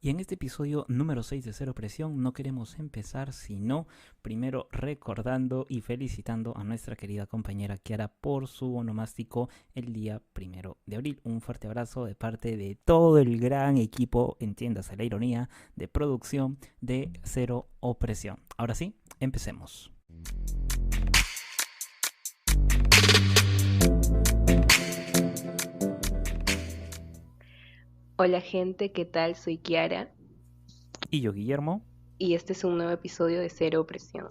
Y en este episodio número 6 de Cero Presión no queremos empezar sino primero recordando y felicitando a nuestra querida compañera Kiara por su onomástico el día 1 de abril. Un fuerte abrazo de parte de todo el gran equipo, entiéndase la ironía, de producción de Cero Opresión. Ahora sí, empecemos. Hola gente, ¿qué tal? Soy Kiara Y yo, Guillermo. y este es un nuevo episodio de Cero Presión.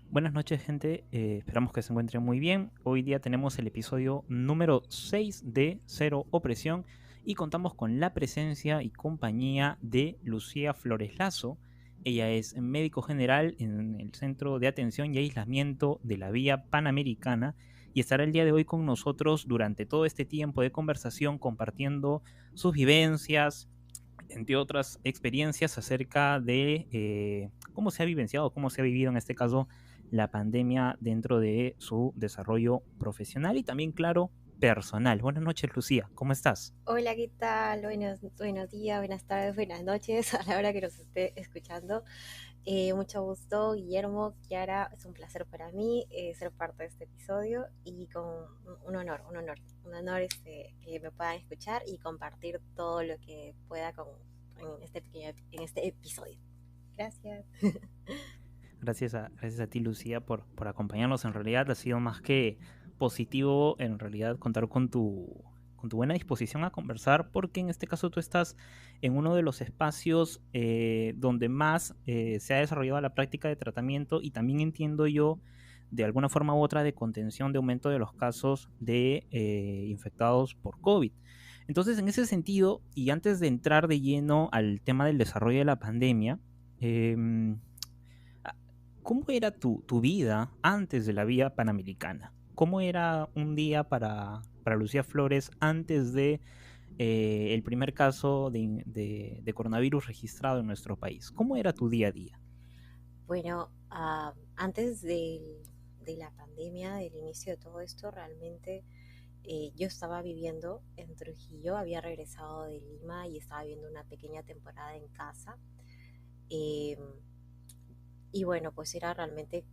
Buenas noches, gente. Esperamos que se encuentren muy bien. Hoy día tenemos el episodio número 6 de Cero Opresión y contamos con la presencia y compañía de Lucía Flores Lazo. Ella es médico general en el Centro de Atención y Aislamiento de la Vía Panamericana y estará el día de hoy con nosotros durante todo este tiempo de conversación compartiendo sus vivencias, entre otras experiencias acerca de cómo se ha vivenciado, cómo se ha vivido en este caso la pandemia dentro de su desarrollo profesional y también, claro, personal. Buenas noches, Lucía, ¿cómo estás? Hola, ¿qué tal? Buenos días, buenas tardes, buenas noches a la hora que nos esté escuchando. Mucho gusto, Guillermo, Kiara, es un placer para mí ser parte de este episodio y con un honor que me puedan escuchar y compartir todo lo que pueda en este episodio. Gracias. Gracias a ti, Lucía, por acompañarnos. En realidad ha sido más que positivo, en realidad, contar con tu buena disposición a conversar, porque en este caso tú estás en uno de los espacios donde más se ha desarrollado la práctica de tratamiento y también entiendo yo, de alguna forma u otra, de contención de aumento de los casos de infectados por COVID. Entonces, en ese sentido, y antes de entrar de lleno al tema del desarrollo de la pandemia, eh, ¿cómo era tu vida antes de la vía panamericana? ¿Cómo era un día para Lucía Flores antes de el primer caso de coronavirus registrado en nuestro país? ¿Cómo era tu día a día? Bueno, antes de la pandemia, del inicio de todo esto, realmente yo estaba viviendo en Trujillo, había regresado de Lima y estaba viviendo una pequeña temporada en casa. Eh, y bueno, pues era realmente,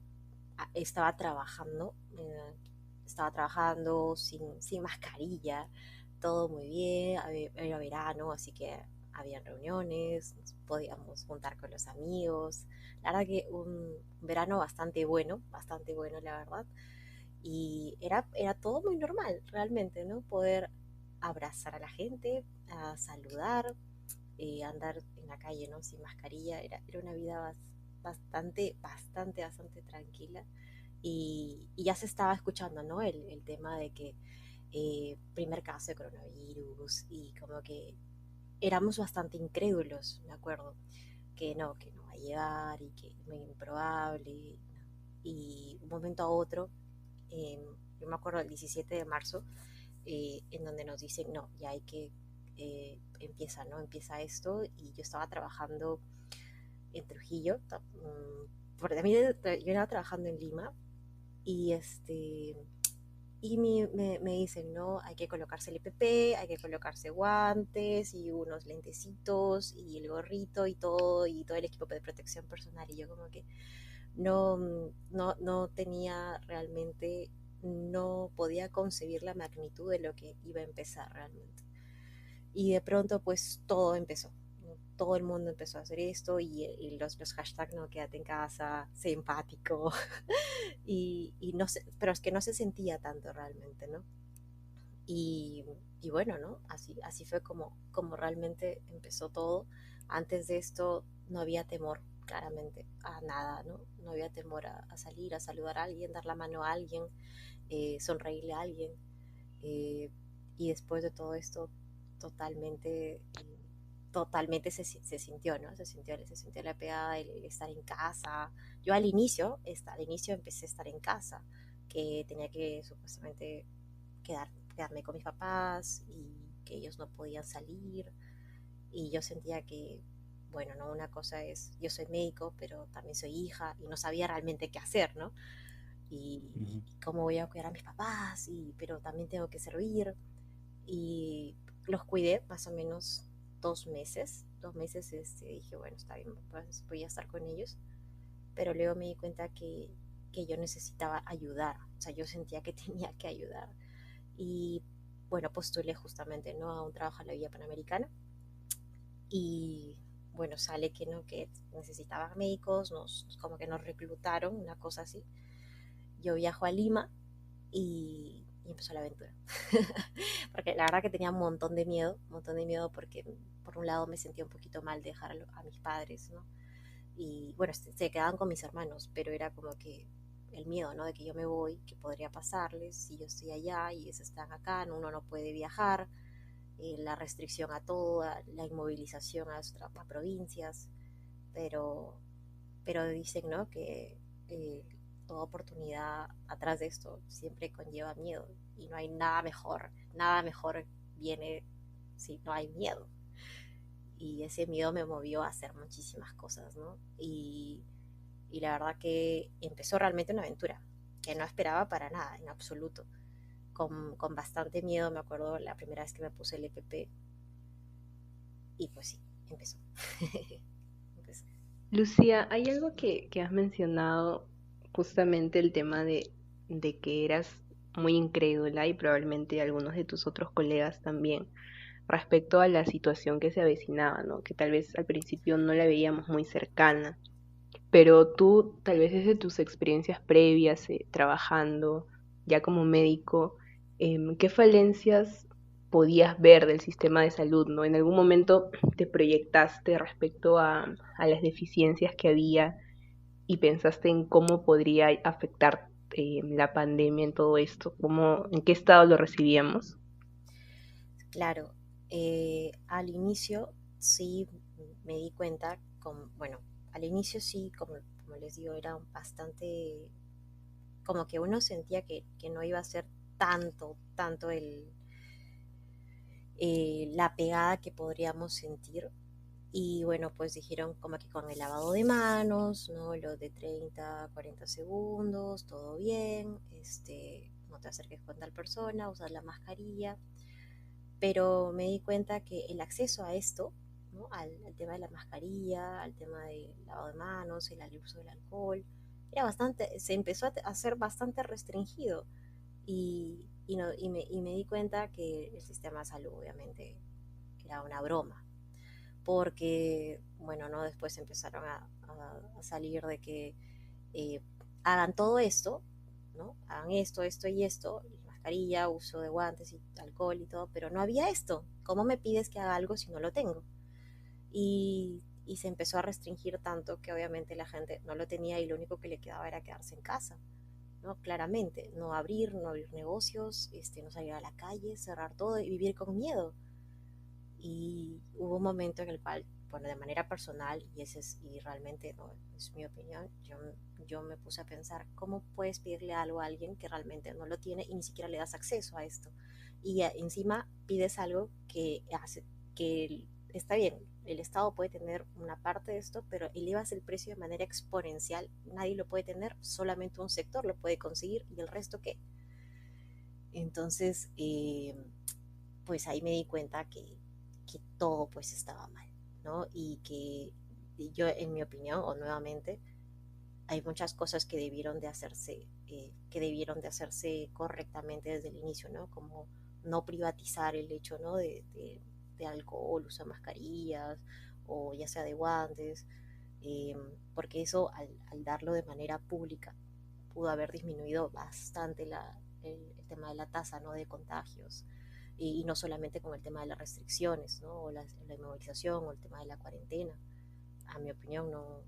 estaba trabajando sin mascarilla, todo muy bien, era verano, así que habían reuniones, nos podíamos juntar con los amigos. La verdad que un verano bastante bueno, la verdad. Y era todo muy normal, realmente, ¿no? Poder abrazar a la gente, a saludar, andar en la calle, ¿no? Sin mascarilla, era una vida bastante tranquila. Y ya se estaba escuchando, ¿no? El tema de que primer caso de coronavirus y como que éramos bastante incrédulos, me acuerdo, que no va a llegar y que es muy improbable. Y un momento a otro, eh, yo me acuerdo el 17 de marzo, en donde nos dicen, no, ya hay que, empieza, ¿no? Empieza esto y yo estaba trabajando en Trujillo, porque también yo estaba trabajando en Lima y me dicen, no, hay que colocarse el EPP, hay que colocarse guantes y unos lentecitos y el gorrito y todo el equipo de protección personal. Y yo como que no tenía realmente, no podía concebir la magnitud de lo que iba a empezar realmente. Y de pronto pues todo empezó, ¿no? Todo el mundo empezó a hacer esto y los hashtags, no, quédate en casa, sé empático, y no sé, pero es que no se sentía tanto realmente, ¿no? Y, y bueno, ¿no? Así fue como realmente empezó todo. Antes de esto no había temor, claramente, a nada, ¿no? No había temor a salir, a saludar a alguien, dar la mano a alguien, sonreírle a alguien. eh, y después de todo esto, totalmente, totalmente se sintió, ¿no? Se sintió la pegada, el estar en casa. Yo al inicio empecé a estar en casa, que tenía que supuestamente quedarme con mis papás y que ellos no podían salir. Y yo sentía que, bueno, ¿no? Una cosa es, yo soy médico, pero también soy hija y no sabía realmente qué hacer, ¿no? Y cómo voy a cuidar a mis papás, pero también tengo que servir. Y los cuidé más o menos 2 meses dije, bueno, está bien, pues voy a estar con ellos, pero luego me di cuenta que yo necesitaba ayudar, o sea, yo sentía que tenía que ayudar. Y bueno, postulé justamente, ¿no?, a un trabajo en la Vía Panamericana y bueno, sale que no, que necesitaban médicos, como que nos reclutaron, una cosa así. Yo viajo a Lima y empezó la aventura. Porque la verdad que tenía un montón de miedo porque por un lado me sentía un poquito mal de dejar a mis padres, ¿no? Y bueno, se quedaban con mis hermanos, pero era como que el miedo, ¿no?, de que yo me voy, que podría pasarles si yo estoy allá y ellos están acá, ¿no? Uno no puede viajar, la restricción a todo, la inmovilización a provincias, pero, pero dicen, ¿no?, que eh, toda oportunidad atrás de esto siempre conlleva miedo y no hay nada mejor viene si no hay miedo. Y ese miedo me movió a hacer muchísimas cosas, ¿no? Y la verdad que empezó realmente una aventura que no esperaba para nada, en absoluto. Con bastante miedo, me acuerdo la primera vez que me puse el EPP y pues sí, empezó. Empezó. Lucía, hay algo que has mencionado, justamente el tema de que eras muy incrédula y probablemente algunos de tus otros colegas también, respecto a la situación que se avecinaba, ¿no? Que tal vez al principio no la veíamos muy cercana, pero tú, tal vez desde tus experiencias previas, trabajando ya como médico, ¿qué falencias podías ver del sistema de salud, ¿no? ¿En algún momento te proyectaste respecto a las deficiencias que había y pensaste en cómo podría afectar la pandemia en todo esto? ¿En qué estado lo recibíamos? Claro, al inicio sí me di cuenta, bueno, al inicio sí, como les digo, era bastante, como que uno sentía que no iba a ser tanto la pegada que podríamos sentir. Y bueno, pues dijeron como que con el lavado de manos, ¿no? Lo de 30, 40 segundos, todo bien, no te acerques con tal persona, usar la mascarilla. Pero me di cuenta que el acceso a esto, ¿no?, al tema de la mascarilla, al tema del lavado de manos, el uso del alcohol, se empezó a hacer bastante restringido y me di cuenta que el sistema de salud obviamente era una broma, porque, bueno, ¿no?, después empezaron a salir de que eh, hagan todo esto, ¿no? Hagan esto y esto, mascarilla, uso de guantes y alcohol y todo, pero no había esto. ¿Cómo me pides que haga algo si no lo tengo? Y se empezó a restringir tanto que obviamente la gente no lo tenía y lo único que le quedaba era quedarse en casa, ¿no? Claramente, no abrir negocios, no salir a la calle, cerrar todo y vivir con miedo. Y hubo un momento en el cual, bueno, de manera personal, y realmente no es mi opinión, yo me puse a pensar, ¿cómo puedes pedirle algo a alguien que realmente no lo tiene y ni siquiera le das acceso a esto? Y encima pides algo que hace que está bien, el Estado puede tener una parte de esto, pero elevas el precio de manera exponencial, nadie lo puede tener, solamente un sector lo puede conseguir y el resto qué. Entonces, pues ahí me di cuenta que todo pues estaba mal, ¿no? Y que yo, en mi opinión, o nuevamente, hay muchas cosas que debieron de hacerse correctamente desde el inicio, ¿no? Como no privatizar el hecho, ¿no?, de alcohol, uso de mascarillas, o ya sea de guantes, eh, porque eso al darlo de manera pública pudo haber disminuido bastante el tema de la tasa, ¿no?, de contagios. Y no solamente con el tema de las restricciones, ¿no?, o la inmovilización o el tema de la cuarentena. A mi opinión, no,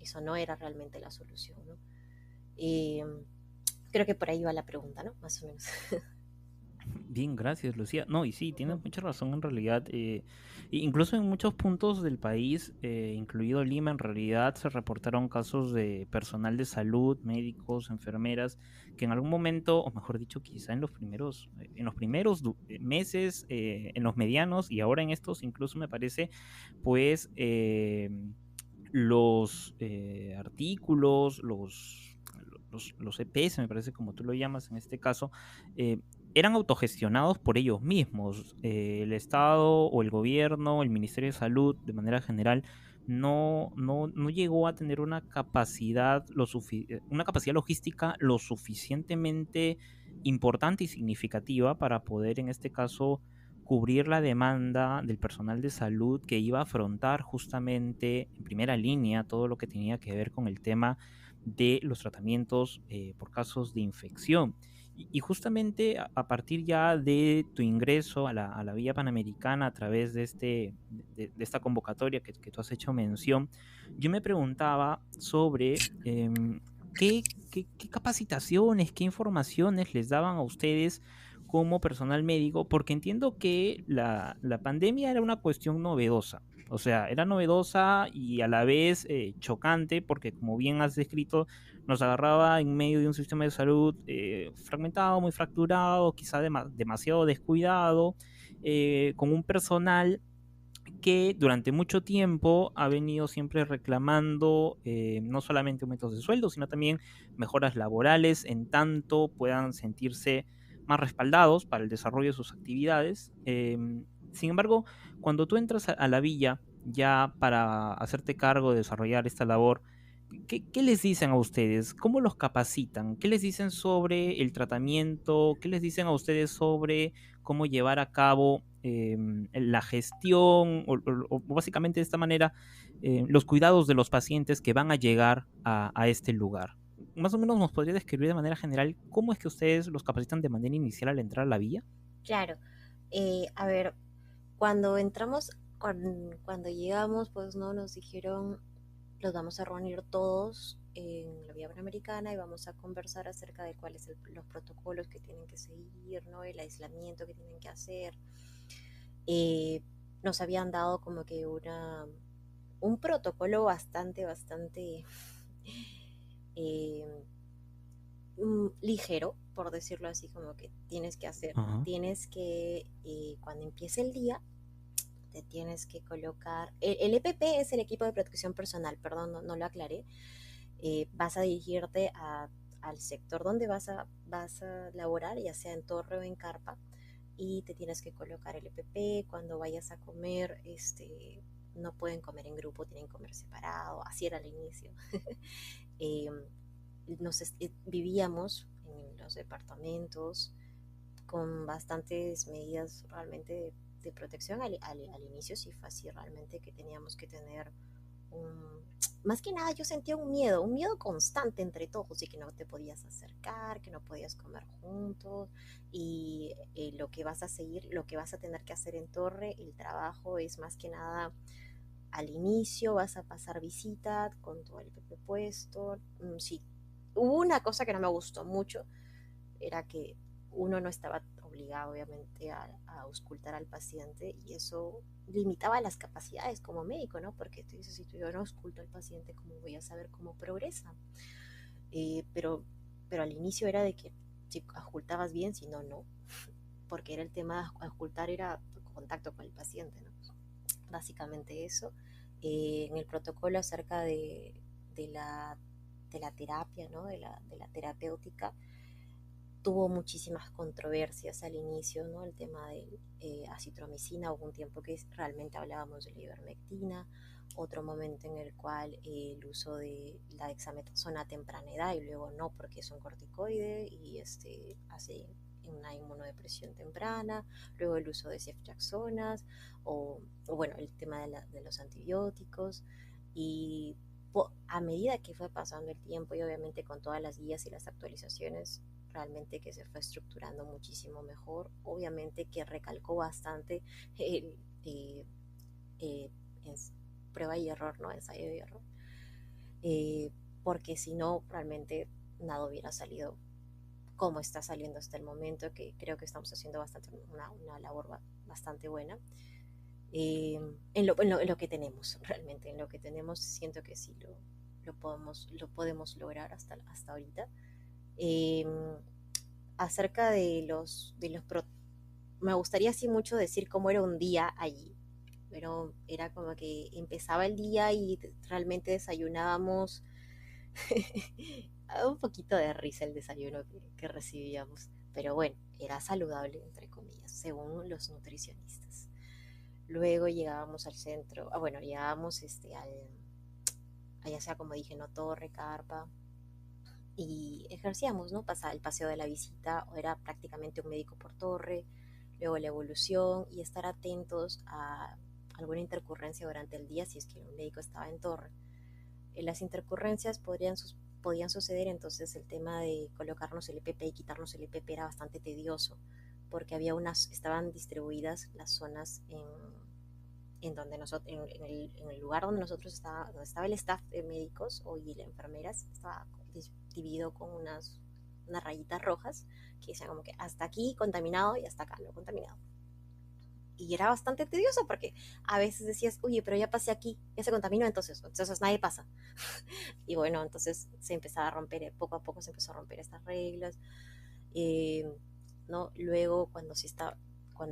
eso no era realmente la solución, ¿no? Eh, Creo que por ahí va la pregunta, ¿no? Más o menos. Bien, gracias, Lucía. No, y sí, tienes mucha razón en realidad. Incluso en muchos puntos del país, incluido Lima, en realidad se reportaron casos de personal de salud, médicos, enfermeras, que en algún momento, o mejor dicho, quizá en los primeros meses, en los medianos y ahora en estos, incluso me parece, pues los artículos, los EPS, me parece como tú lo llamas en este caso, eran autogestionados por ellos mismos. El Estado o el gobierno, el Ministerio de Salud, de manera general, no llegó a tener una capacidad, una capacidad logística lo suficientemente importante y significativa para poder, en este caso, cubrir la demanda del personal de salud que iba a afrontar justamente en primera línea todo lo que tenía que ver con el tema de los tratamientos por casos de infección. Y justamente a partir ya de tu ingreso a la Vía Panamericana a través de esta convocatoria que tú has hecho mención, yo me preguntaba sobre qué capacitaciones, qué informaciones les daban a ustedes como personal médico, porque entiendo que la pandemia era una cuestión novedosa. O sea, era novedosa y a la vez chocante, porque como bien has descrito, nos agarraba en medio de un sistema de salud fragmentado, muy fracturado, quizá demasiado descuidado, con un personal que durante mucho tiempo ha venido siempre reclamando no solamente aumentos de sueldo, sino también mejoras laborales, en tanto puedan sentirse más respaldados para el desarrollo de sus actividades. Sin embargo, cuando tú entras a la villa ya para hacerte cargo de desarrollar esta labor, ¿qué les dicen a ustedes? ¿Cómo los capacitan? ¿Qué les dicen sobre el tratamiento? ¿Qué les dicen a ustedes sobre cómo llevar a cabo la gestión o básicamente de esta manera los cuidados de los pacientes que van a llegar a este lugar? Más o menos nos podría describir de manera general cómo es que ustedes los capacitan de manera inicial al entrar a la villa. Claro, a ver, cuando entramos, cuando llegamos, pues no nos dijeron, los vamos a reunir todos en la Vía Panamericana y vamos a conversar acerca de cuáles son los protocolos que tienen que seguir, ¿no? El aislamiento que tienen que hacer. Eh, Nos habían dado como que un protocolo bastante eh, ligero, por decirlo así, como que tienes que hacer, Ajá. tienes que, cuando empiece el día, te tienes que colocar, el EPP es el equipo de protección personal, perdón, no lo aclaré. Vas a dirigirte al sector donde vas a laborar, ya sea en torre o en carpa, y te tienes que colocar el EPP. Cuando vayas a comer, no pueden comer en grupo, tienen que comer separado, así era al inicio. Eh, Vivíamos en los departamentos con bastantes medidas realmente de protección. Al inicio sí fue así realmente, que teníamos que tener un... Más que nada yo sentía un miedo constante entre todos, y que no te podías acercar, que no podías comer juntos, y lo que vas a seguir, lo que vas a tener que hacer en torre, el trabajo es más que nada al inicio, vas a pasar visita con todo el PP puesto. Sí, hubo una cosa que no me gustó mucho, era que uno no estaba obligado obviamente a auscultar al paciente, y eso limitaba las capacidades como médico, ¿no? Porque tú dices, si yo no ausculto al paciente, ¿cómo voy a saber cómo progresa? Eh, pero, pero al inicio era de que si auscultabas bien, si no, no, porque era el tema de auscultar, era contacto con el paciente, ¿no? Básicamente eso. En el protocolo acerca de la, de la terapia, ¿no? De la terapéutica, tuvo muchísimas controversias al inicio, ¿no? El tema de acitromicina, hubo un tiempo que realmente hablábamos de la ivermectina, otro momento en el cual el uso de la dexametasona a temprana edad, y luego no, porque es un corticoide y hace una inmunodepresión temprana, luego el uso de ceftriaxonas, o bueno, el tema de los antibióticos. Y a medida que fue pasando el tiempo, y obviamente con todas las guías y las actualizaciones, realmente que se fue estructurando muchísimo mejor. Obviamente que recalcó bastante el eh, es prueba y error, ¿no? Ensayo y error. Eh, Porque si no, realmente nada hubiera salido como está saliendo hasta el momento, que creo que estamos haciendo una labor bastante buena. En lo que tenemos, realmente, en lo que tenemos, siento que sí lo podemos lograr hasta ahorita. Eh, Acerca me gustaría así mucho decir cómo era un día allí, pero era como que empezaba el día y realmente desayunábamos. Un poquito de risa el desayuno que recibíamos, pero bueno, era saludable, entre comillas, según los nutricionistas. Luego llegábamos al centro, bueno, llegábamos allá sea como dije, no torre, carpa, y ejercíamos, ¿no? Pasaba el paseo de la visita, o era prácticamente un médico por torre, luego la evolución y estar atentos a alguna intercurrencia durante el día si es que un médico estaba en torre. Las intercurrencias podían suceder, entonces el tema de colocarnos el EPP y quitarnos el EPP era bastante tedioso, porque estaban distribuidas las zonas en donde nosotros, en el lugar donde nosotros donde estaba el staff de médicos y las enfermeras, estaba dividido con unas rayitas rojas que decían como que hasta aquí contaminado y hasta acá no contaminado. Y era bastante tedioso porque a veces decías, oye, pero ya pasé aquí, ya se contaminó, entonces nadie pasa. Y bueno, entonces se empezaba a romper, poco a poco se empezó a romper estas reglas. ¿No? Luego, cuando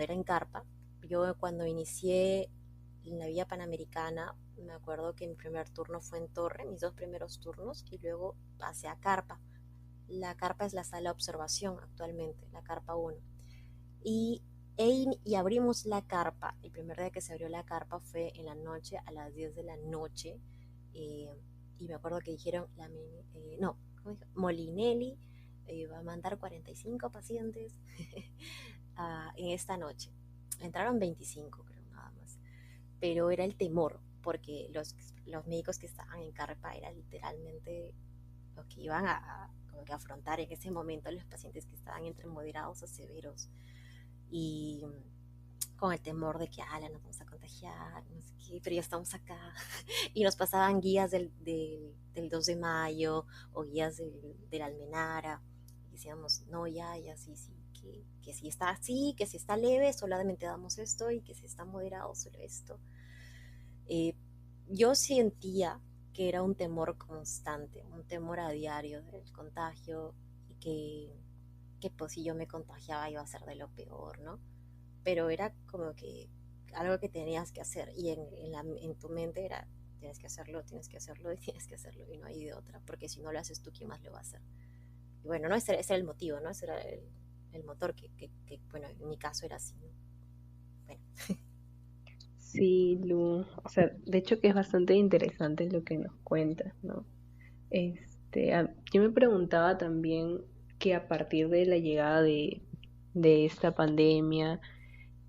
era en carpa, yo cuando inicié en la Vía Panamericana, me acuerdo que mi primer turno fue en torre, mis 2 primeros turnos, y luego pasé a carpa. La carpa es la sala de observación actualmente, la carpa 1. Y abrimos la carpa. El primer día que se abrió la carpa fue en la noche, a las 10 de la noche. Y me acuerdo que dijeron, Molinelli va a mandar 45 pacientes en esta noche. Entraron 25, creo, nada más. Pero era el temor, porque los médicos que estaban en carpa era literalmente los que iban como que afrontar en ese momento a los pacientes que estaban entre moderados a severos. Y con el temor de que nos vamos a contagiar, no sé qué, pero ya estamos acá. Y nos pasaban guías del 2 de mayo o guías del Almenara. Y decíamos, no, ya, sí, que si está así, que si está leve, solamente damos esto, y que si está moderado, solo esto. Yo sentía que era un temor constante, un temor a diario del contagio, y que pues si yo me contagiaba iba a ser de lo peor, ¿no? Pero era como que algo que tenías que hacer, y en tu mente era, tienes que hacerlo, y tienes que hacerlo, y no hay de otra, porque si no lo haces tú, ¿quién más lo va a hacer? Y bueno, ¿no? Ese era el motivo, ¿no? Ese era el motor que, bueno, en mi caso era así, ¿no? Bueno. Sí, Lu, o sea, de hecho que es bastante interesante lo que nos cuentas, ¿no? Yo me preguntaba también que a partir de la llegada de esta pandemia,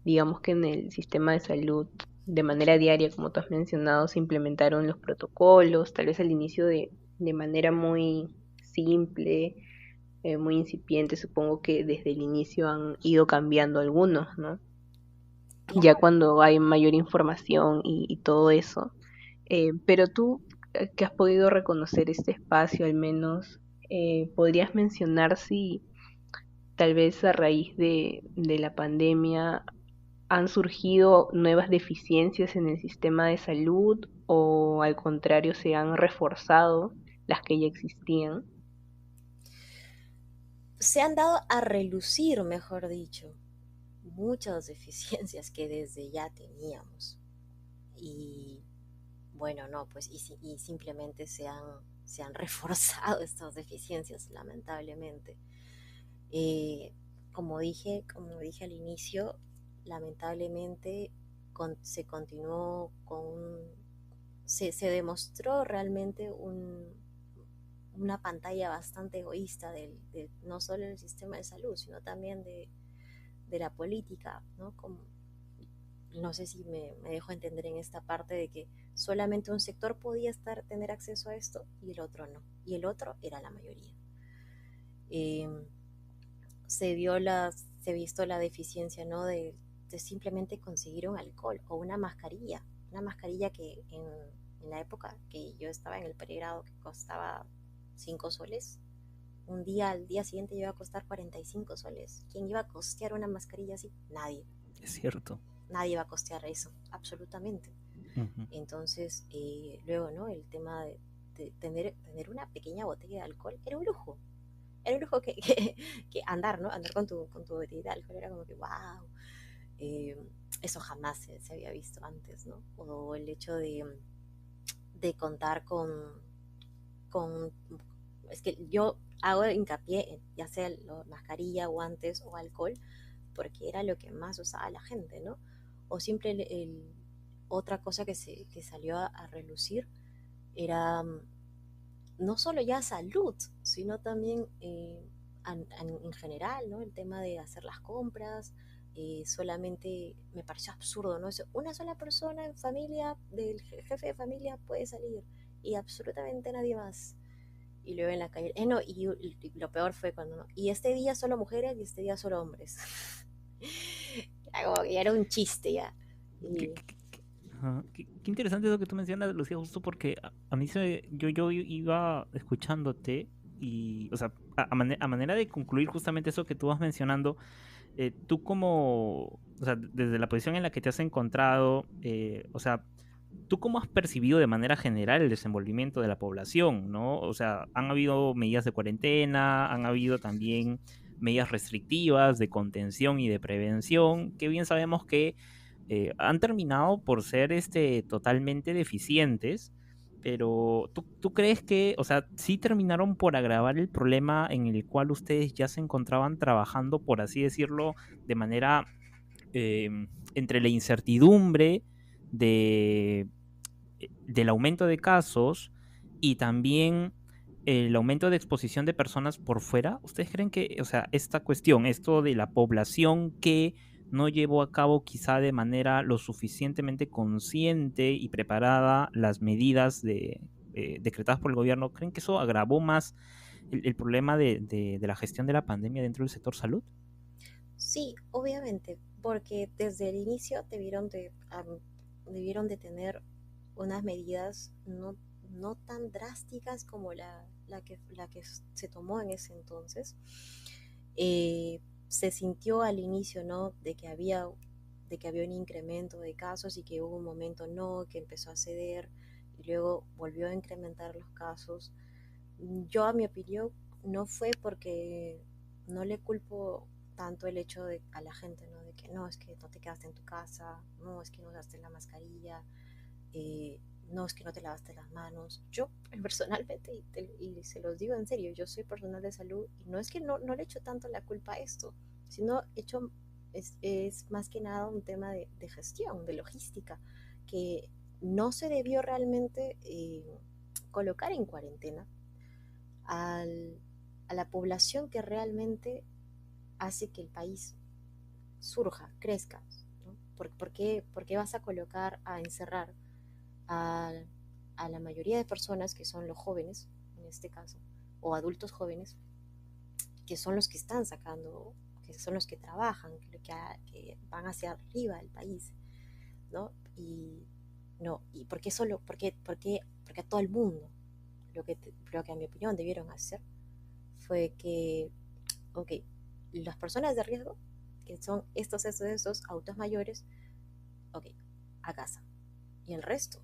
digamos que en el sistema de salud, de manera diaria, como tú has mencionado, se implementaron los protocolos, tal vez al inicio de manera muy simple, muy incipiente, supongo que desde el inicio han ido cambiando algunos, ¿no? Ya Claro. cuando hay mayor información y todo eso. Pero tú, que has podido reconocer este espacio al menos, ¿podrías mencionar si tal vez a raíz de la pandemia han surgido nuevas deficiencias en el sistema de salud o al contrario se han reforzado las que ya existían? Se han dado a relucir, mejor dicho, muchas deficiencias que desde ya teníamos. Y bueno, no, pues y simplemente se han reforzado estas deficiencias, lamentablemente. Eh, como dije al inicio, lamentablemente se continuó se demostró realmente una pantalla bastante egoísta no solo del sistema de salud, sino también de la política, ¿no? No sé si me dejo entender en esta parte de que solamente un sector podía tener acceso a esto y el otro no, y el otro era la mayoría. Eh, se ha visto la deficiencia, ¿no? de simplemente conseguir un alcohol o una mascarilla que en la época que yo estaba en el pregrado, que costaba 5 soles, al día siguiente iba a costar 45 soles. ¿Quién iba a costear una mascarilla así? Nadie. Es cierto. Nadie va a costear eso, absolutamente. Ujú. Entonces, luego, ¿no? El tema de tener una pequeña botella de alcohol era un lujo. Era un lujo que andar, ¿no? Andar con tu botella de alcohol era como que, wow. Eso jamás se había visto antes, ¿no? O el hecho de contar con es que yo hago hincapié en ya sea mascarilla, guantes o alcohol, porque era lo que más usaba la gente, ¿no? O siempre otra cosa que salió a relucir era no solo ya salud, sino también en general, ¿no? El tema de hacer las compras, solamente me pareció absurdo, ¿no? Una sola persona en familia, del jefe de familia puede salir y absolutamente nadie más. Y luego en la calle, no, y lo peor fue cuando no, y este día solo mujeres y este día solo hombres. Era como que ya era un chiste ya. Qué, Y, qué- ajá, qué interesante eso que tú mencionas, Lucía, justo porque a mí yo iba escuchándote y, o sea, a manera de concluir justamente eso que tú vas mencionando, tú como, o sea, desde la posición en la que te has encontrado, o sea, ¿tú cómo has percibido de manera general el desenvolvimiento de la población, ¿no? O sea, han habido medidas de cuarentena, han habido también medidas restrictivas de contención y de prevención, que bien sabemos que han terminado por ser totalmente deficientes, pero ¿tú crees que, o sea, sí terminaron por agravar el problema en el cual ustedes ya se encontraban trabajando, por así decirlo, de manera eh, entre la incertidumbre de del aumento de casos y también el aumento de exposición de personas por fuera? ¿Ustedes creen que, o sea, esta cuestión, esto de la población que no llevó a cabo quizá de manera lo suficientemente consciente y preparada las medidas decretadas por el gobierno, creen que eso agravó más el problema de la gestión de la pandemia dentro del sector salud? sí, obviamente, porque desde el inicio debieron de tener unas medidas no tan drásticas como la que se tomó en ese entonces. Se sintió al inicio, ¿no? De que había un incremento de casos y que hubo un momento, no, que empezó a ceder y luego volvió a incrementar los casos. Yo, a mi opinión, no fue porque no le culpo tanto el hecho a la gente, ¿no? De que no, es que no te quedaste en tu casa, no, es que no usaste la mascarilla, no, es que no te lavaste las manos. Yo, personalmente, y se los digo en serio, yo soy personal de salud y no es que no le echo tanto la culpa a esto, sino es más que nada un tema de gestión, de logística, que no se debió realmente colocar en cuarentena al, a la población que realmente hace que el país surja, crezca, ¿no? ¿Por qué vas a colocar a encerrar a, a la mayoría de personas que son los jóvenes, en este caso, o adultos jóvenes, que son los que están sacando, que son los que trabajan, que van hacia arriba del país, ¿no? Y no, ¿y por qué solo, porque a todo el mundo lo que a mi opinión debieron hacer fue que, ok, las personas de riesgo, que son estos autos mayores, ok, a casa. Y el resto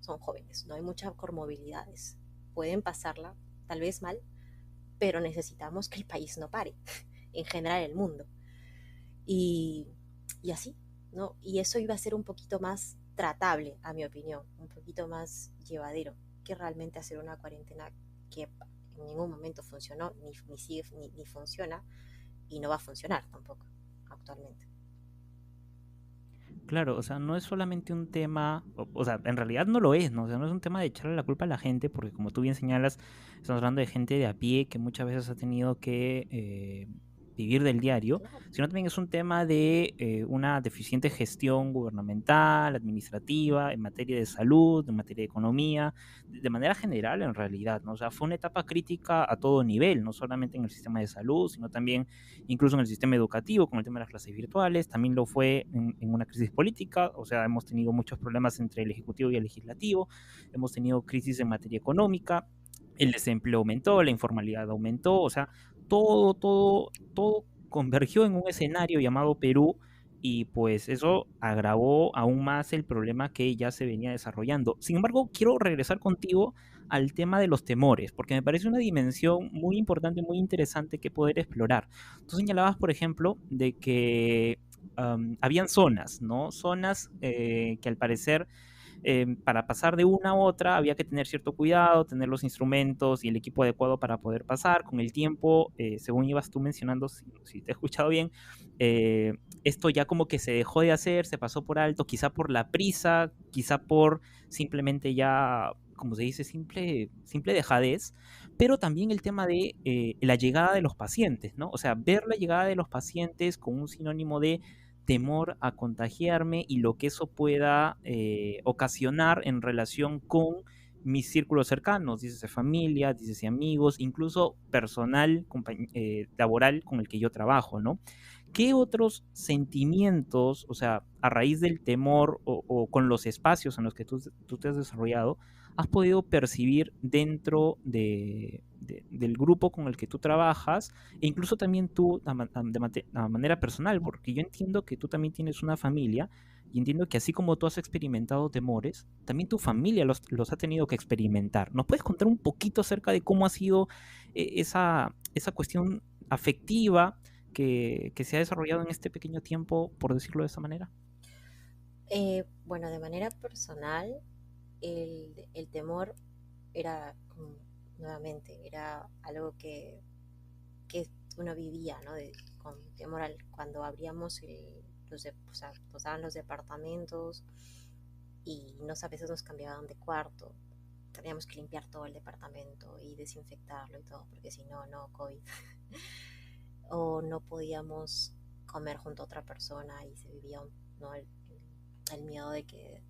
son jóvenes, no hay muchas comorbilidades. Pueden pasarla tal vez mal, pero necesitamos que el país no pare, en general el mundo. Y, y así, ¿no? Y eso iba a ser un poquito más tratable, a mi opinión, un poquito más llevadero, que realmente hacer una cuarentena que en ningún momento funcionó, ni sigue, ni funciona, y no va a funcionar tampoco actualmente. Claro, o sea, no es solamente un tema, o sea, en realidad no lo es, ¿no? O sea, no es un tema de echarle la culpa a la gente, porque como tú bien señalas, estamos hablando de gente de a pie que muchas veces ha tenido que vivir del diario, Claro, sino también es un tema de una deficiente gestión gubernamental, administrativa, en materia de salud, en materia de economía, de manera general en realidad, ¿no? O sea, fue una etapa crítica a todo nivel, no solamente en el sistema de salud, sino también incluso en el sistema educativo, con el tema de las clases virtuales, también lo fue en una crisis política, o sea, hemos tenido muchos problemas entre el Ejecutivo y el Legislativo, hemos tenido crisis en materia económica, el desempleo aumentó, la informalidad aumentó, o sea, todo convergió en un escenario llamado Perú y pues eso agravó aún más el problema que ya se venía desarrollando. Sin embargo, quiero regresar contigo al tema de los temores, porque me parece una dimensión muy importante, muy interesante que poder explorar. Tú señalabas, por ejemplo, de que habían zonas, ¿no? Zonas que al parecer para pasar de una a otra había que tener cierto cuidado, tener los instrumentos y el equipo adecuado para poder pasar. Con el tiempo, según ibas tú mencionando, si te he escuchado bien, esto ya como que se dejó de hacer, se pasó por alto, quizá por la prisa, quizá por simplemente ya, como se dice, simple dejadez, pero también el tema de la llegada de los pacientes, ¿no? O sea, ver la llegada de los pacientes con un sinónimo de temor a contagiarme y lo que eso pueda ocasionar en relación con mis círculos cercanos, dícese familia, dícese amigos, incluso personal, laboral con el que yo trabajo, ¿no? ¿Qué otros sentimientos, o sea, a raíz del temor o con los espacios en los que tú te has desarrollado, has podido percibir dentro del grupo con el que tú trabajas e incluso también tú a manera personal? Porque yo entiendo que tú también tienes una familia y entiendo que así como tú has experimentado temores, también tu familia los ha tenido que experimentar. ¿Nos puedes contar un poquito acerca de cómo ha sido esa cuestión afectiva que se ha desarrollado en este pequeño tiempo, por decirlo de esa manera? Bueno, de manera personal, el temor era, nuevamente, era algo que uno vivía, ¿no? Con temor cuando abríamos o sea, nos daban los departamentos y a veces nos cambiaban de cuarto. Teníamos que limpiar todo el departamento y desinfectarlo y todo, porque si no, no, COVID. O no podíamos comer junto a otra persona y se vivía ¿no? el miedo de que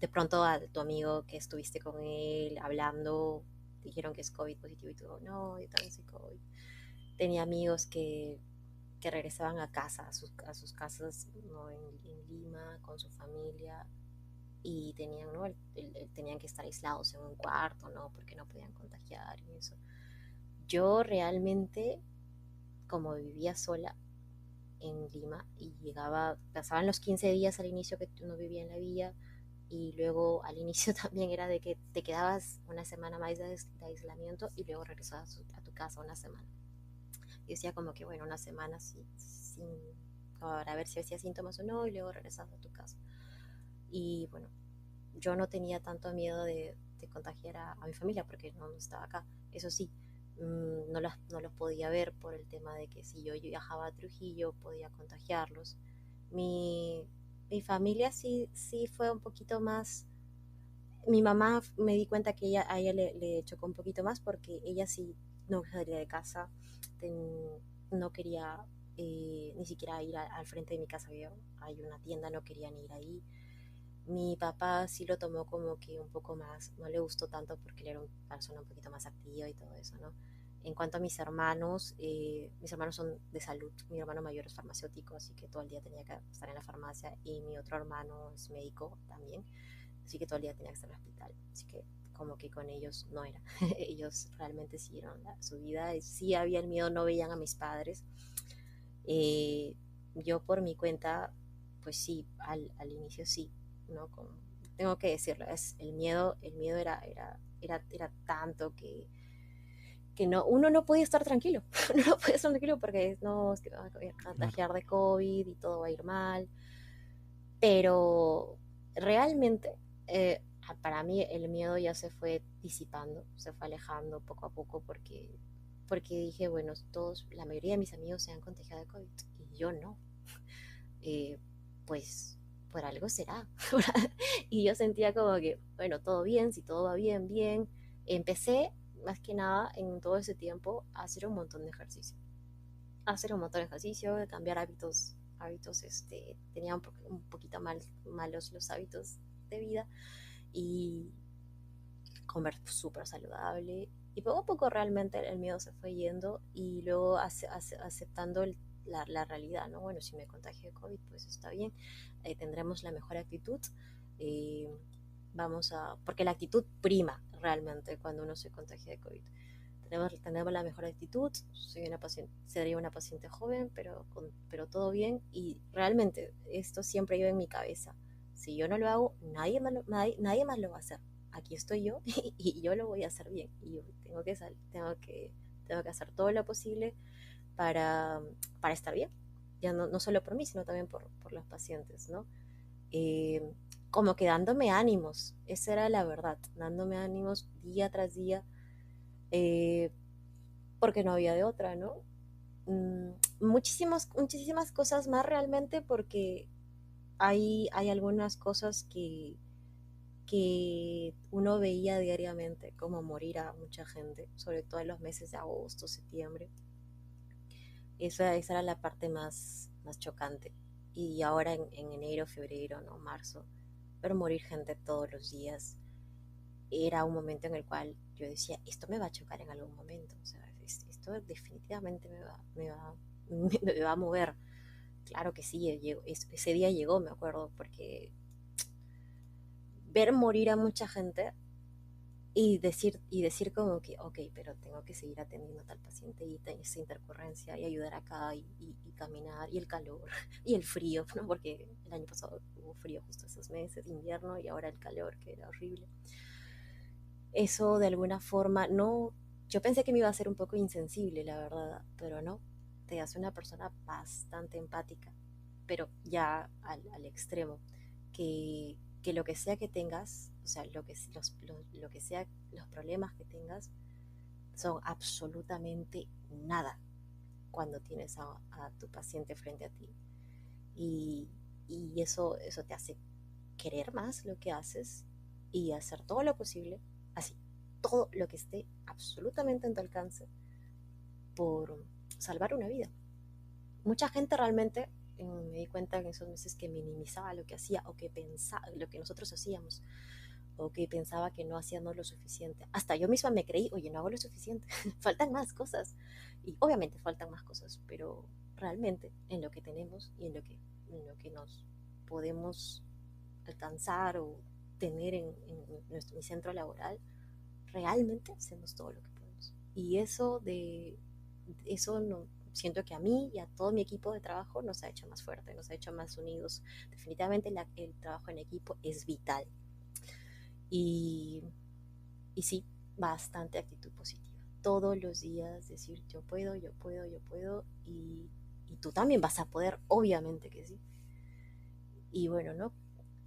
de pronto a tu amigo que estuviste con él hablando, dijeron que es COVID positivo y tú, no, yo también soy COVID. Tenía amigos que regresaban a casa, a sus casas, ¿no? en Lima, con su familia, y tenían, ¿no? Tenían que estar aislados en un cuarto, ¿no? Porque no podían contagiar y eso. Yo realmente, como vivía sola en Lima y pasaban los 15 días al inicio que uno vivía en la villa, y luego al inicio también era de que te quedabas una semana más de aislamiento y luego regresabas a tu casa una semana. Y decía como que, bueno, una semana sin, para ver si hacía síntomas o no, y luego regresabas a tu casa. Y bueno, yo no tenía tanto miedo de contagiar a mi familia porque no estaba acá. Eso sí, no los podía ver por el tema de que si yo viajaba a Trujillo podía contagiarlos. Mi, mi familia sí fue un poquito más. Mi mamá me di cuenta que a ella le chocó un poquito más porque ella sí no salía de casa, no quería ni siquiera ir al frente de mi casa, hay una tienda, no quería ni ir ahí. Mi papá sí lo tomó como que un poco más, no le gustó tanto porque él era una persona un poquito más activa y todo eso, ¿no? En cuanto a mis hermanos son de salud. Mi hermano mayor es farmacéutico, así que todo el día tenía que estar en la farmacia, y mi otro hermano es médico también, así que todo el día tenía que estar en el hospital. Así que como que con ellos no era. Ellos realmente siguieron su vida. Sí había el miedo, no veían a mis padres. Eh, yo por mi cuenta, pues sí, al inicio sí, ¿no? Tengo que decirlo, el miedo era tanto que no, uno no podía estar tranquilo, uno no podía estar tranquilo porque no, es que me voy a contagiar de COVID y todo va a ir mal, pero realmente para mí el miedo ya se fue disipando, se fue alejando poco a poco porque dije, bueno, la mayoría de mis amigos se han contagiado de COVID y yo no. Eh, pues por algo será. Y yo sentía como que, bueno, todo bien, si todo va bien, bien. Empecé, más que nada, en todo ese tiempo, a hacer un montón de ejercicio. A hacer un montón de ejercicio, de cambiar hábitos, tenía un poquito malos los hábitos de vida, y comer súper saludable. Y poco a poco realmente el miedo se fue yendo, y luego aceptando la realidad, ¿no? Bueno, si me contagio de COVID, pues está bien, tendremos la mejor actitud. eh, porque la actitud prima realmente cuando uno se contagia de COVID. Tenemos la mejor actitud, sería una paciente joven, pero todo bien, y realmente esto siempre iba en mi cabeza. Si yo no lo hago, nadie más lo va a hacer. Aquí estoy yo y yo lo voy a hacer bien, y yo tengo que hacer todo lo posible para, para estar bien, ya no solo por mí, sino también por los pacientes, ¿no? Eh, como que dándome ánimos, esa era la verdad, dándome ánimos día tras día, eh, porque no había de otra, ¿no? Mm, muchísimas cosas más realmente porque hay algunas cosas que uno veía diariamente, como morir a mucha gente, sobre todo en los meses de agosto, septiembre. Esa era la parte más chocante. Y ahora en enero, febrero, no, marzo, pero morir gente todos los días era un momento en el cual yo decía, esto me va a chocar en algún momento, o sea, esto definitivamente me va a mover. Claro que sí, ese día llegó, me acuerdo, porque ver morir a mucha gente y decir como que, ok, pero tengo que seguir atendiendo a tal paciente y esa intercurrencia y ayudar acá y caminar y el calor y el frío, ¿no? Porque el año pasado hubo frío justo esos meses, invierno y ahora el calor, que era horrible. Eso de alguna forma, no, yo pensé que me iba a ser un poco insensible, la verdad, pero no, te hace una persona bastante empática, pero ya al extremo, que lo que sea que tengas, o sea, lo que sea, los problemas que tengas, son absolutamente nada cuando tienes a tu paciente frente a ti. Y, y eso te hace querer más lo que haces y hacer todo lo posible, así, todo lo que esté absolutamente en tu alcance por salvar una vida. Mucha gente realmente, me di cuenta en esos meses, que minimizaba lo que hacía o que pensaba lo que nosotros hacíamos o que pensaba que no hacíamos lo suficiente. Hasta yo misma me creí, oye, no hago lo suficiente, faltan más cosas. Y obviamente faltan más cosas, pero realmente en lo que tenemos y en lo que nos podemos alcanzar o tener mi centro laboral, realmente hacemos todo lo que podemos. Y eso no, siento que a mí y a todo mi equipo de trabajo nos ha hecho más fuertes, nos ha hecho más unidos. Definitivamente el trabajo en equipo es vital. Y, y sí, bastante actitud positiva. Todos los días decir yo puedo, yo puedo, yo puedo y tú también vas a poder, obviamente que sí. Y bueno, ¿no?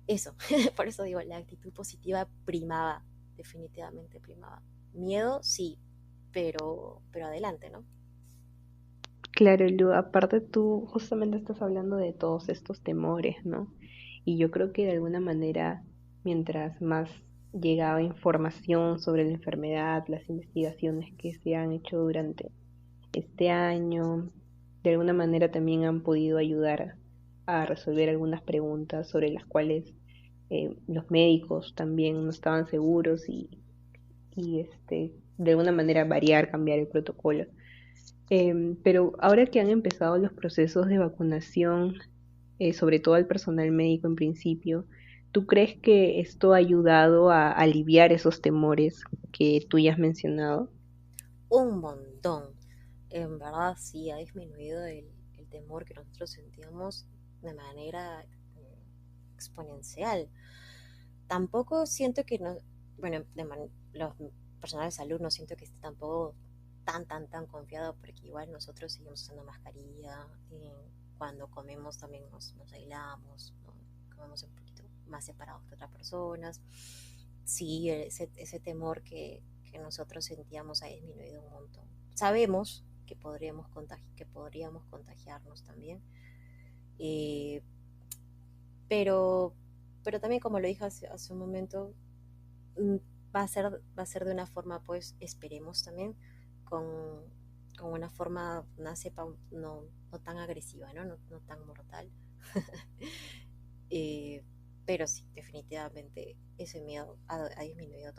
Eso, por eso digo, la actitud positiva primaba, definitivamente primaba. Miedo, sí, pero adelante, ¿no? Claro, Lu, aparte tú justamente estás hablando de todos estos temores, ¿no? Y yo creo que de alguna manera, mientras más llegaba información sobre la enfermedad, las investigaciones que se han hecho durante este año, de alguna manera también han podido ayudar a resolver algunas preguntas sobre las cuales los médicos también no estaban seguros y de alguna manera variar, cambiar el protocolo. Pero ahora que han empezado los procesos de vacunación, sobre todo al personal médico en principio, ¿tú crees que esto ha ayudado a aliviar esos temores que tú ya has mencionado? Un montón. En verdad sí ha disminuido el temor que nosotros sentíamos de manera exponencial. Tampoco siento que no, bueno, los personal de salud no siento que esté tampoco tan confiado porque igual nosotros seguimos usando mascarilla, cuando comemos también nos aislamos, ¿no? Comemos un poquito más separados que otras personas. Sí, ese temor que nosotros sentíamos ha disminuido un montón. Sabemos que podríamos contagiarnos también, eh, pero, pero también como lo dije hace un momento, mm, va a ser de una forma, pues, esperemos también, con, con una forma, una cepa no tan agresiva, ¿no? No tan mortal. Eh, pero sí, definitivamente ese miedo ha disminuido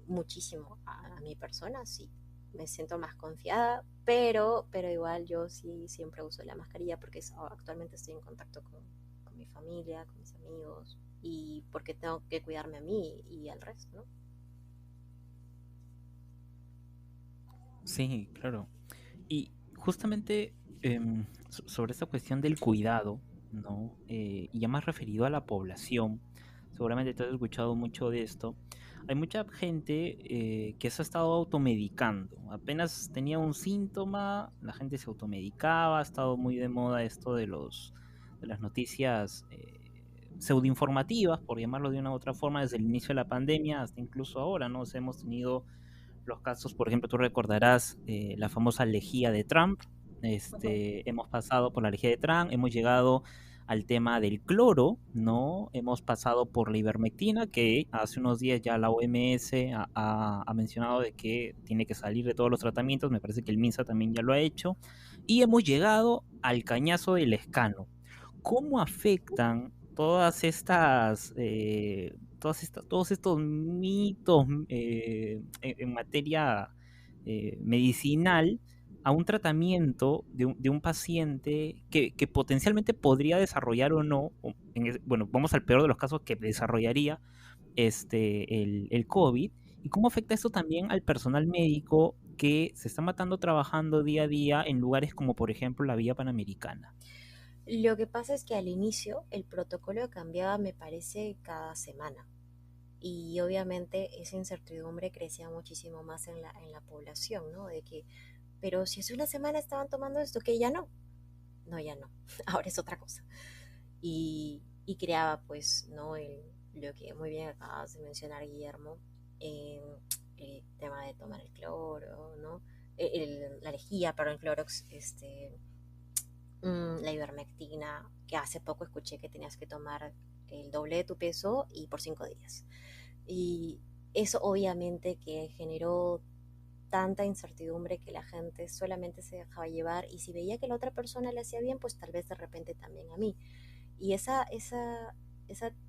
muchísimo a mi persona, sí. Me siento más confiada, pero igual yo sí siempre uso la mascarilla porque actualmente estoy en contacto con mi familia, con mis amigos, y porque tengo que cuidarme a mí y al resto, ¿no? Sí, claro. Y justamente sobre esta cuestión del cuidado, ¿no? Y ya más referido a la población, seguramente te has escuchado mucho de esto. Hay mucha gente que se ha estado automedicando. Apenas tenía un síntoma, la gente se automedicaba. Ha estado muy de moda esto de las noticias pseudoinformativas, por llamarlo de una u otra forma, desde el inicio de la pandemia hasta incluso ahora, ¿no? O sea, hemos tenido los casos, por ejemplo, tú recordarás la famosa lejía de Trump. Hemos pasado por la lejía de Trump, hemos llegado al tema del cloro, ¿no? Hemos pasado por la ivermectina, que hace unos días ya la OMS ha mencionado de que tiene que salir de todos los tratamientos, me parece que el MINSA también ya lo ha hecho, y hemos llegado al cañazo del escano. ¿Cómo afectan todos estos mitos en materia medicinal a un tratamiento de un paciente que potencialmente podría desarrollar o no, bueno, vamos al peor de los casos, que desarrollaría el COVID? ¿Y cómo afecta esto también al personal médico que se está matando trabajando día a día en lugares como, por ejemplo, la Vía Panamericana? Lo que pasa es que al inicio el protocolo cambiaba, me parece, cada semana. Y obviamente esa incertidumbre crecía muchísimo más en la población, ¿no? De que, pero si hace una semana estaban tomando esto, que ya no. No, ya no. Ahora es otra cosa. Y creaba, pues, ¿no? Lo que muy bien acabas de mencionar, Guillermo, eh, el tema de tomar el cloro, ¿no? La lejía, perdón, el clorox, la ivermectina, que hace poco escuché que tenías que tomar el doble de tu peso y por 5 días. Y eso obviamente que generó tanta incertidumbre que la gente solamente se dejaba llevar y si veía que la otra persona le hacía bien, pues tal vez de repente también a mí. Y esa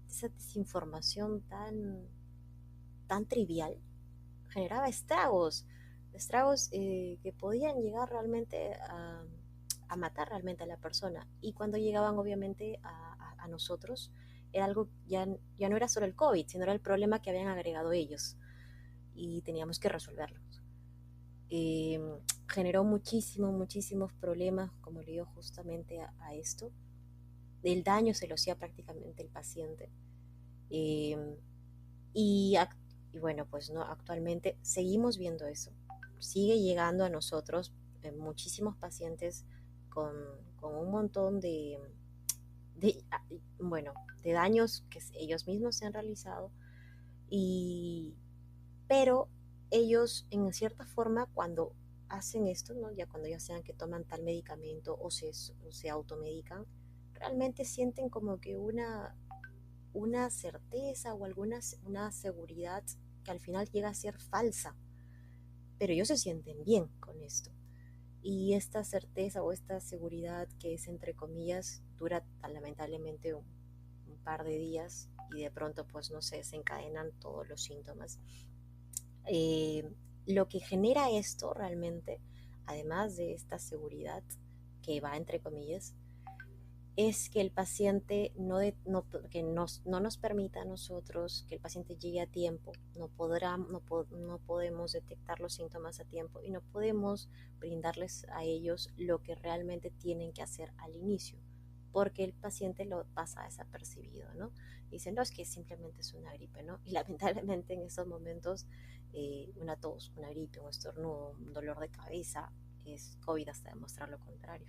desinformación tan trivial generaba estragos que podían llegar realmente a matar realmente a la persona. Y cuando llegaban obviamente a nosotros, era algo, ya no era solo el COVID, sino era el problema que habían agregado ellos y teníamos que resolverlo. Eh, Generó muchísimos problemas, como le digo, justamente a esto. El daño se lo hacía prácticamente el paciente. Eh, y, y bueno, pues no, actualmente seguimos viendo eso. Sigue llegando a nosotros muchísimos pacientes con, con un montón de, bueno, de daños que ellos mismos se han realizado. Y, pero ellos, en cierta forma, cuando hacen esto, ¿no? Ya cuando ya sean que toman tal medicamento o se automedican, realmente sienten como que una certeza o una seguridad que al final llega a ser falsa, pero ellos se sienten bien con esto. Y esta certeza o esta seguridad que es entre comillas dura lamentablemente un par de días y de pronto pues no se desencadenan todos los síntomas. Eh, lo que genera esto realmente, además de esta seguridad que va entre comillas, es que el paciente que no nos permita a nosotros que el paciente llegue a tiempo, no podemos detectar los síntomas a tiempo y no podemos brindarles a ellos lo que realmente tienen que hacer al inicio, porque el paciente lo pasa desapercibido, ¿no? Dicen, no, es que simplemente es una gripe, ¿no? Y lamentablemente en estos momentos una tos, una gripe, un estornudo, un dolor de cabeza es COVID hasta demostrar lo contrario.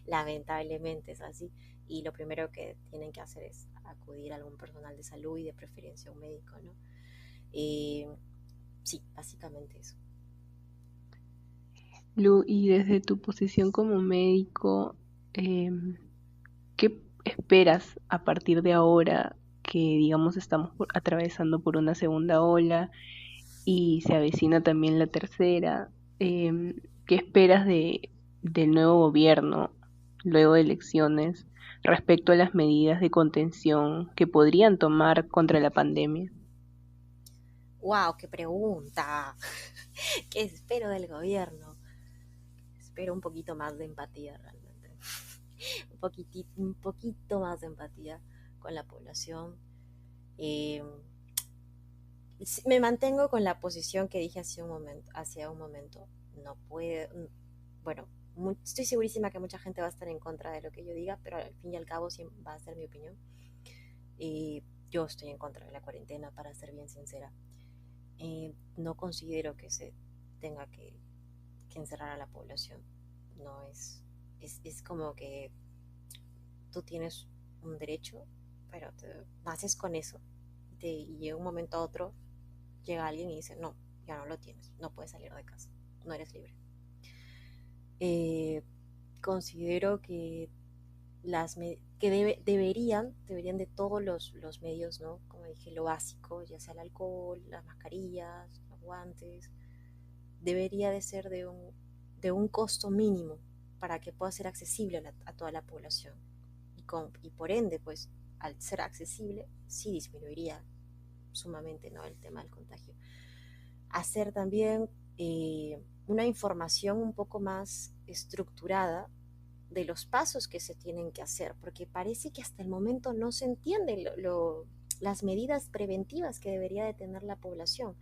Lamentablemente es así. Y lo primero que tienen que hacer es acudir a algún personal de salud y de preferencia a un médico, ¿no? Eh, sí, básicamente eso. Lu, y desde tu posición como médico, ¿qué esperas a partir de ahora que, digamos, estamos atravesando por una segunda ola y se avecina también la tercera? ¿Qué esperas del nuevo gobierno luego de elecciones respecto a las medidas de contención que podrían tomar contra la pandemia? ¡Wow! ¡Qué pregunta! ¿Qué espero del gobierno? Espero un poquito más de empatía realmente. Un poquito más de empatía con la población. Eh, Me mantengo con la posición que dije hace un momento. No puede, bueno, estoy segurísima que mucha gente va a estar en contra de lo que yo diga, pero al fin y al cabo va a ser mi opinión. Yo estoy en contra de la cuarentena, para ser bien sincera. No considero que se tenga que encerrar a la población. No es como que tú tienes un derecho pero naces con eso. Y llega un momento a otro, llega alguien y dice, no, ya no lo tienes, no puedes salir de casa, no eres libre. Considero que deberían de todos los medios, ¿no? Como dije, lo básico, ya sea el alcohol, las mascarillas, los guantes, debería de ser de un costo mínimo para que pueda ser accesible a toda la población. Y por ende, pues, al ser accesible, sí disminuiría sumamente, ¿no?, el tema del contagio. Hacer también una información un poco más estructurada de los pasos que se tienen que hacer, porque parece que hasta el momento no se entienden las medidas preventivas que debería de tener la población.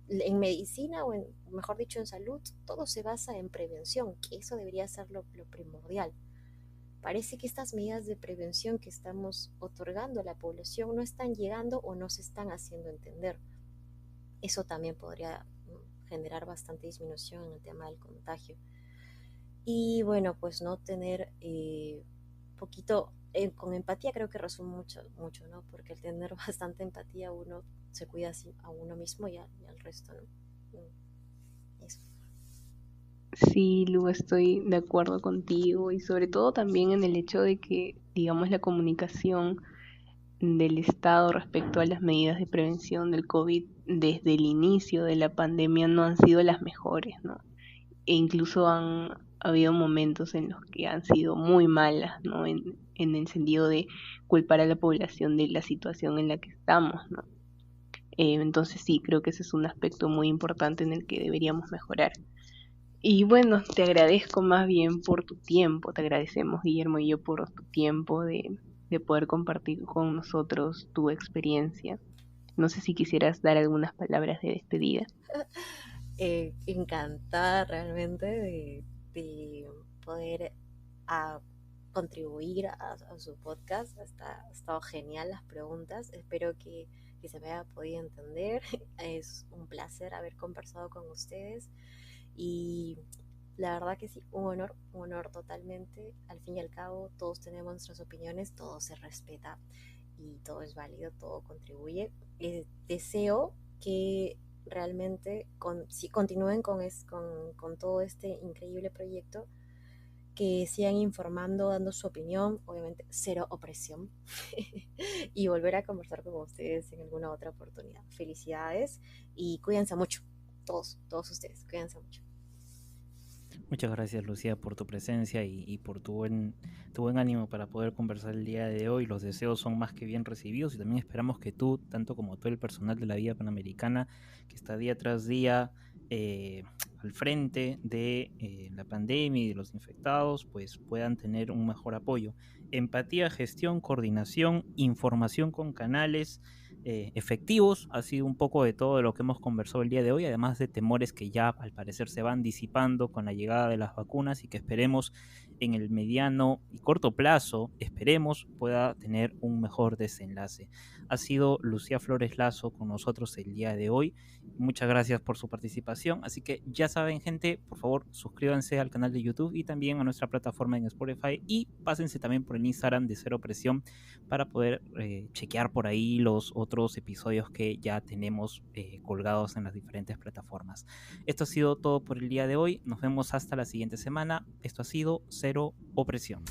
En medicina, o mejor dicho, en salud, todo se basa en prevención, que eso debería ser lo primordial. Parece que estas medidas de prevención que estamos otorgando a la población no están llegando o no se están haciendo entender. Eso también podría generar bastante disminución en el tema del contagio. Y bueno, pues no tener poquito, con empatía creo que resume mucho, ¿no? Porque al tener bastante empatía uno se cuida a uno mismo y al resto, ¿no? Eso. Sí, Lu, estoy de acuerdo contigo y sobre todo también en el hecho de que, digamos, la comunicación del Estado respecto a las medidas de prevención del COVID desde el inicio de la pandemia no han sido las mejores, ¿no? E incluso han habido momentos en los que han sido muy malas, ¿no? En el sentido de culpar a la población de la situación en la que estamos, ¿no? Entonces sí, creo que ese es un aspecto muy importante en el que deberíamos mejorar. Y bueno, te agradezco más bien por tu tiempo, te agradecemos Guillermo y yo por tu tiempo de poder compartir con nosotros tu experiencia. No sé si quisieras dar algunas palabras de despedida. Encantada realmente de poder contribuir a su podcast. Ha estado genial las preguntas. Espero que se me haya podido entender. Es un placer haber conversado con ustedes. Y la verdad que sí, un honor totalmente. Al fin y al cabo, todos tenemos nuestras opiniones, todo se respeta y todo es válido, todo contribuye. Deseo que realmente si continúen con todo este increíble proyecto, que sigan informando, dando su opinión, obviamente cero opresión, y volver a conversar con ustedes en alguna otra oportunidad. Felicidades y cuídense mucho, todos ustedes, cuídense mucho. Muchas gracias, Lucía, por tu presencia y por tu buen ánimo para poder conversar el día de hoy. Los deseos son más que bien recibidos y también esperamos que tú, tanto como todo el personal de la Vía Panamericana, que está día tras día al frente de la pandemia y de los infectados, pues puedan tener un mejor apoyo. Empatía, gestión, coordinación, información con canales efectivos, ha sido un poco de todo lo que hemos conversado el día de hoy, además de temores que ya al parecer se van disipando con la llegada de las vacunas y que esperemos en el mediano y corto plazo, esperemos pueda tener un mejor desenlace. Ha sido Lucía Flores Lazo con nosotros el día de hoy. Muchas gracias por su participación. Así que ya saben, gente, por favor, suscríbanse al canal de YouTube y también a nuestra plataforma en Spotify y pásense también por el Instagram de Cero Presión para poder chequear por ahí los otros episodios que ya tenemos colgados en las diferentes plataformas. Esto ha sido todo por el día de hoy. Nos vemos hasta la siguiente semana. Esto ha sido Cero Opresión.